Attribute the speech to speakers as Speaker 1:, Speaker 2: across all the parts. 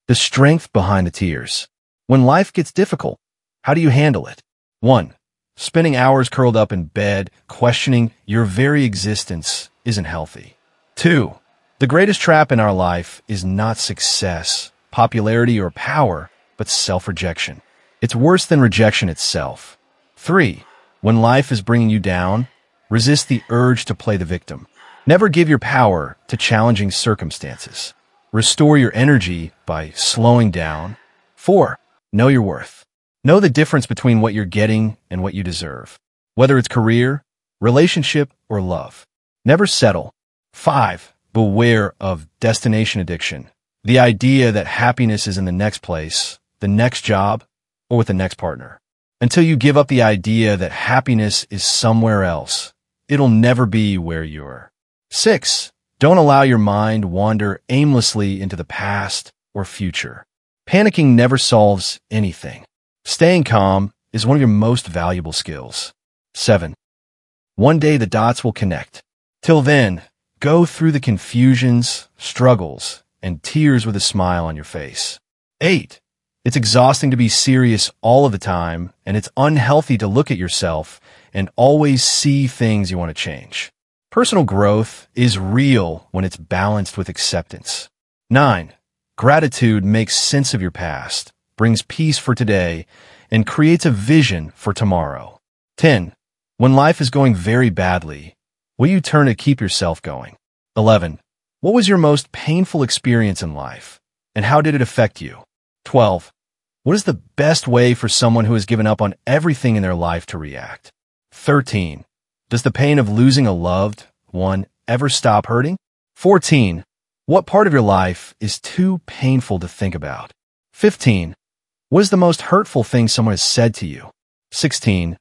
Speaker 1: The strength behind the tears. When life gets difficult, how do you handle it? 1. Spending hours curled up in bed, questioning your very existence isn't healthy. 2. The greatest trap in our life is not success, popularity, or power, but self-rejection. It's worse than rejection itself. 3. When life is bringing you down, resist the urge to play the victim. Never give your power to challenging circumstances. Restore your energy by slowing down. 4. Know your worth. Know the difference between what you're getting and what you deserve, whether it's career, relationship, or love. Never settle. 5. Beware of destination addiction. The idea that happiness is in the next place, the next job, or with the next partner. Until you give up the idea that happiness is somewhere else, it'll never be where you're. 6. Don't allow your mind wander aimlessly into the past or future. Panicking never solves anything. Staying calm is one of your most valuable skills. 7. One day the dots will connect. Till then, go through the confusions, struggles, and tears with a smile on your face. 8. It's exhausting to be serious all of the time, and it's unhealthy to look at yourself and always see things you want to change. Personal growth is real when it's balanced with acceptance. 9. Gratitude makes sense of your past, brings peace for today, and creates a vision for tomorrow. 10. When life is going very badly, will you turn to keep yourself going? 11. What was your most painful experience in life, and how did it affect you? 12. What is the best way for someone who has given up on everything in their life to react? 13. Does the pain of losing a loved one ever stop hurting? 14. What part of your life is too painful to think about? 15. What is the most hurtful thing someone has said to you? 16.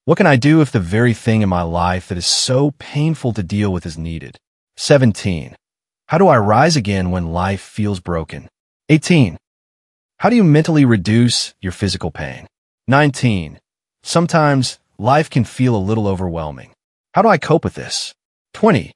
Speaker 1: What can I do if the very thing in my life that is so painful to deal with is needed? 17. How do I rise again when life feels broken? 18. How do you mentally reduce your physical pain? 19. Sometimes life can feel a little overwhelming. How do I cope with this? 20.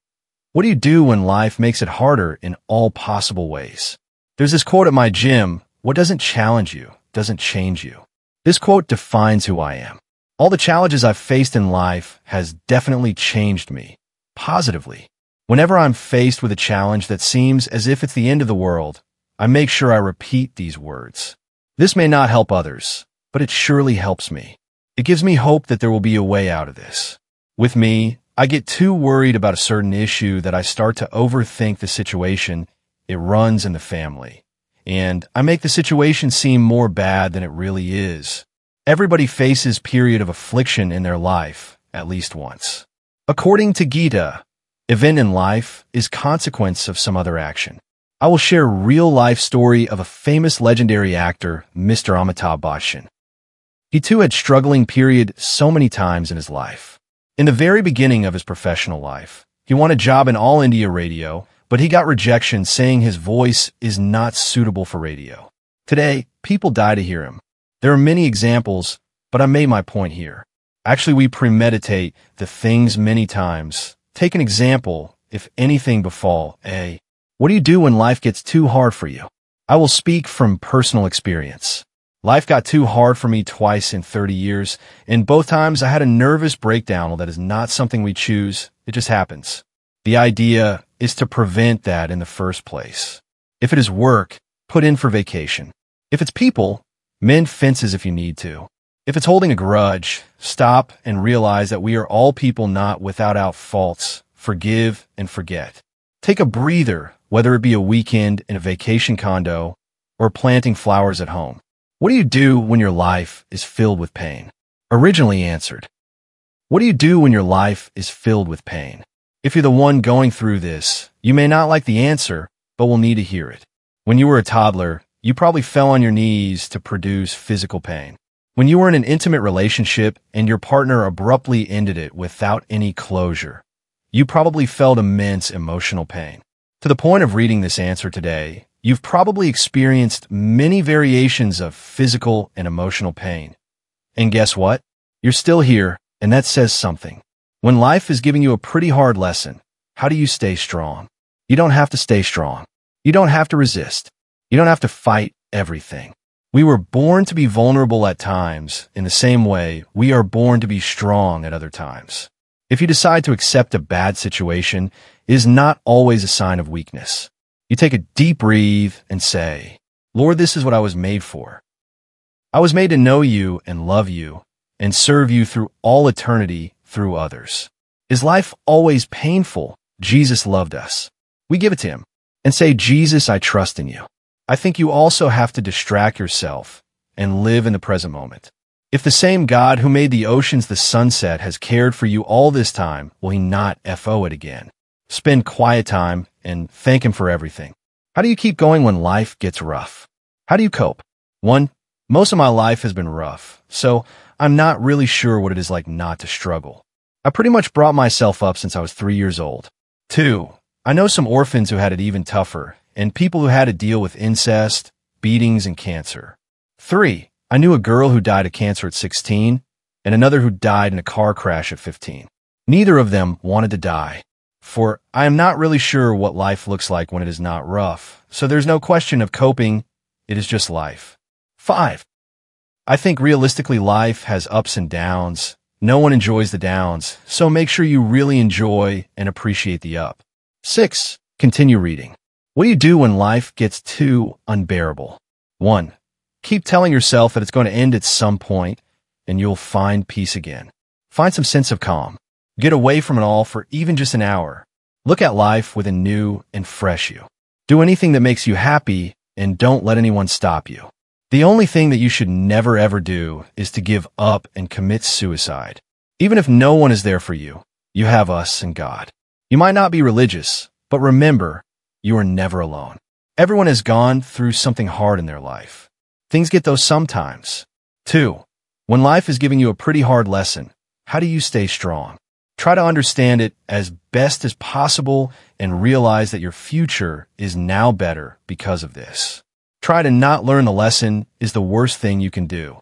Speaker 1: What do you do when life makes it harder in all possible ways? There's this quote at my gym: what doesn't challenge you doesn't change you. This quote defines who I am. All the challenges I've faced in life has definitely changed me, positively. Whenever I'm faced with a challenge that seems as if it's the end of the world, I make sure I repeat these words. This may not help others, but it surely helps me. It gives me hope that there will be a way out of this. With me, I get too worried about a certain issue that I start to overthink the situation. It runs in the family, and I make the situation seem more bad than it really is. Everybody faces a period of affliction in their life, at least once. According to Gita, event in life is consequence of some other action. I will share a real-life story of a famous legendary actor, Mr. Amitabh Bachchan. He too had struggling period so many times in his life. In the very beginning of his professional life, he won a job in All India Radio, but he got rejection saying his voice is not suitable for radio. Today, people die to hear him. There are many examples, but I made my point here. Actually, we premeditate the things many times. Take an example: if anything befall, A. What do you do when life gets too hard for you? I will speak from personal experience. Life got too hard for me twice in 30 years, and both times I had a nervous breakdown. Well, that is not something we choose. It just happens. The idea is to prevent that in the first place. If it is work, put in for vacation. If it's people, mend fences if you need to. If it's holding a grudge, stop and realize that we are all people, not without faults. Forgive and forget. Take a breather, whether it be a weekend in a vacation condo or planting flowers at home. What do you do when your life is filled with pain? Originally answered. What do you do when your life is filled with pain? If you're the one going through this, you may not like the answer, but will need to hear it. When you were a toddler, you probably fell on your knees to produce physical pain. When you were in an intimate relationship and your partner abruptly ended it without any closure, you probably felt immense emotional pain. To the point of reading this answer today, you've probably experienced many variations of physical and emotional pain. And guess what? You're still here, and that says something. When life is giving you a pretty hard lesson, how do you stay strong? You don't have to stay strong. You don't have to resist. You don't have to fight everything. We were born to be vulnerable at times. In the same way, we are born to be strong at other times. If you decide to accept a bad situation, it is not always a sign of weakness. You take a deep breath and say, Lord, this is what I was made for. I was made to know you and love you and serve you through all eternity through others. Is life always painful? Jesus loved us. We give it to him and say, Jesus, I trust in you. I think you also have to distract yourself and live in the present moment. If the same God who made the oceans, the sunset, has cared for you all this time, will he not FO it again? Spend quiet time and thank him for everything. How do you keep going when life gets rough? How do you cope? 1. Most of my life has been rough, so I'm not really sure what it is like not to struggle. I pretty much brought myself up since I was 3 years old. 2. I know some orphans who had it even tougher, and people who had to deal with incest, beatings, and cancer. 3. I knew a girl who died of cancer at 16, and another who died in a car crash at 15. Neither of them wanted to die, for I am not really sure what life looks like when it is not rough, so there's no question of coping, it is just life. 5. I think realistically life has ups and downs. No one enjoys the downs, so make sure you really enjoy and appreciate the up. 6. Continue reading. What do you do when life gets too unbearable? 1. Keep telling yourself that it's going to end at some point, and you'll find peace again. Find some sense of calm. Get away from it all for even just an hour. Look at life with a new and fresh you. Do anything that makes you happy, and don't let anyone stop you. The only thing that you should never ever do is to give up and commit suicide. Even if no one is there for you, you have us and God. You might not be religious, but remember, you are never alone. Everyone has gone through something hard in their life. Things get those sometimes. 2. When life is giving you a pretty hard lesson, how do you stay strong? Try to understand it as best as possible and realize that your future is now better because of this. Try to not learn the lesson is the worst thing you can do.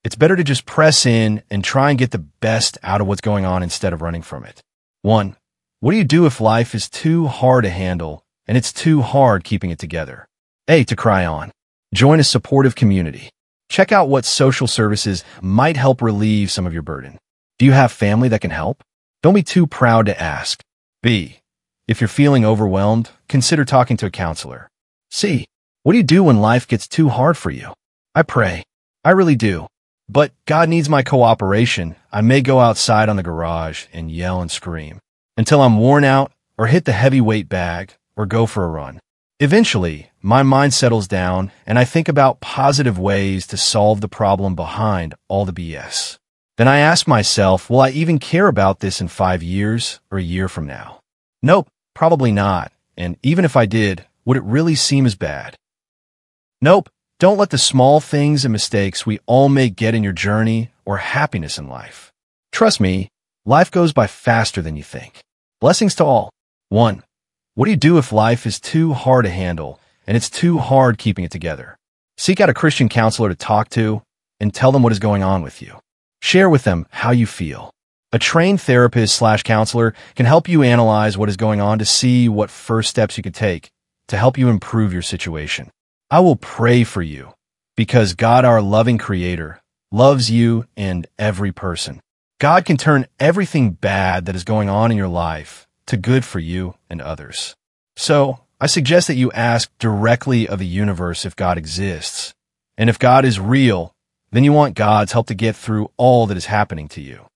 Speaker 1: It's better to just press in and try and get the best out of what's going on instead of running from it. 1. What do you do if life is too hard to handle and it's too hard keeping it together? A. To cry on. Join a supportive community. Check out what social services might help relieve some of your burden. Do you have family that can help? Don't be too proud to ask. B. If you're feeling overwhelmed, consider talking to a counselor. C. What do you do when life gets too hard for you? I pray. I really do. But God needs my cooperation. I may go outside on the garage and yell and scream until I'm worn out or hit the heavyweight bag or go for a run. Eventually, my mind settles down and I think about positive ways to solve the problem behind all the BS. Then I ask myself, will I even care about this in 5 years or a year from now? Nope, probably not. And even if I did, would it really seem as bad? Nope. Don't let the small things and mistakes we all make get in your journey or happiness in life. Trust me, life goes by faster than you think. Blessings to all. 1. What do you do if life is too hard to handle and it's too hard keeping it together? Seek out a Christian counselor to talk to and tell them what is going on with you. Share with them how you feel. A trained therapist/counselor can help you analyze what is going on to see what first steps you can take to help you improve your situation. I will pray for you because God, our loving Creator, loves you and every person. God can turn everything bad that is going on in your life to good for you and others. So I suggest that you ask directly of the universe if God exists. And if God is real, then you want God's help to get through all that is happening to you.